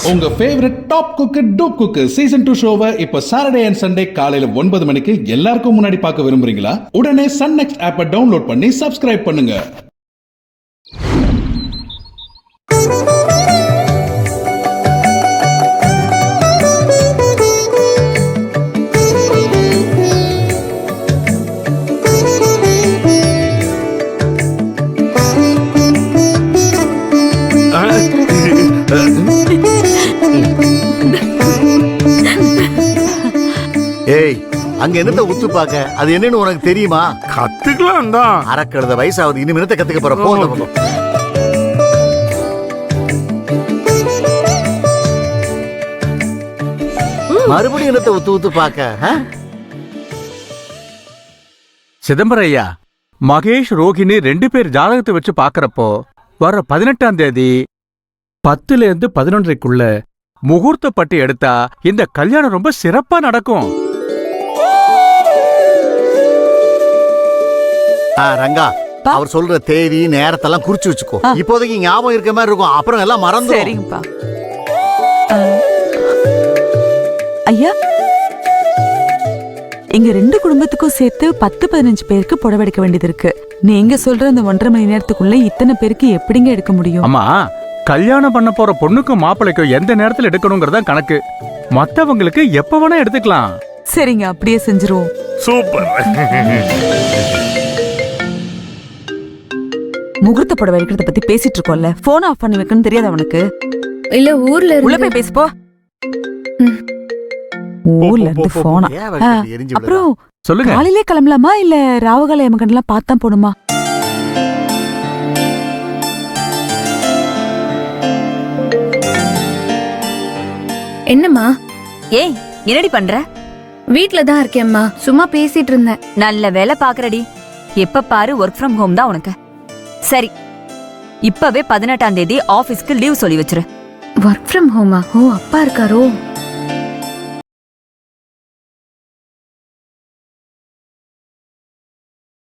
உங்க favourite top cook dupe cook season 2 ஷோவை இப்ப சாட்டர்டே அண்ட் சண்டே காலையில 9 மணிக்கு எல்லாருக்கும் முன்னாடி பார்க்க விரும்புறீங்களா? உடனே சன் நெக்ஸ்ட் ஆப்பை டவுன்லோட் பண்ணி சப்ஸ்கிரைப் பண்ணுங்க. ஏய், அங்க என்னத்த உத்து பாக்க? அது என்னன்னு உனக்கு தெரியுமா? கத்துக்கலாம் தான். அறக்கழுத வயசாவது, இனிமே என்னத்த கத்துக்க போற? போ. மறுபடியும் என்னத்த உத்து உத்து பாக்க? சிதம்பரம் ஐயா, மகேஷ் ரோஹிணி 2 பேர் ஜாதகத்தை வச்சு பாக்குறப்போ வர 18ஆம் தேதி 10ல இருந்து 11:30க்குள்ள முகூர்த்த பட்டி எடுத்தா இந்த கல்யாணம் ரொம்ப சிறப்பா நடக்கும். ரங்கா, அவர் சொல்ற தேதி நேரத்தெல்லாம் குறிச்சு வச்சுக்கோ. இப்போதைக்கு ஞாபகம் இருக்க மாதிரி இருக்கும், அப்புறம் எல்லாம் மறந்து. சரிங்கப்பா. ஐயா, எங்க 2 குடும்பத்துக்கும் சேர்த்து 10-15 பேருக்கு புடவை எடுக்க வேண்டியது இருக்கு. நீங்க சொல்ற அந்த 1.5 மணி நேரத்துக்குள்ள இத்தனை பேருக்கு எப்படிங்க எடுக்க முடியும்? அம்மா, கல்யாணம் பண்ண போற பொண்ணுக்கும் மாப்பிள்ளைக்கும் எந்த நேரத்துல எடுக்கணுங்கிறதா கணக்கு. மத்தவங்களுக்கு எப்ப வேணா எடுத்துக்கலாம். சரிங்க, அப்படியே செஞ்சிருவோம். சூப்பர். முகூர்த்த புடவை எடுக்கிறத பத்தி பேசிட்டு இருக்கோம்ல, போன் ஆஃப் பண்ணி வைக்கணும்னு தெரியாது அவனுக்கு. இல்ல ஊர்ல உள்ள போய் பேசு போ. ஊர்ல இருந்து போனா. அப்புறம் சொல்லுங்க. காலையிலே கிளம்பலாமா இல்ல ராவகால எமகன்லாம் பார்த்தா போணுமா? என்னம்மா? ஏய், என்னடி பண்ற? வீட்ல தான் இருக்கேம்மா, சும்மா பேசிட்டு இருந்தேன். நல்ல வேலை பாக்குறடி. எப்ப பாரு ஒர்க் ஃப்ரம் ஹோம் தான் உனக்கு. சரி, இப்பவே 18ஆம் தேதி ஆபீஸ்க்கு லீவ் சொல்லி வச்சிரு. Work from ஹோமா? ஓ, அப்பா இருக்காரோ?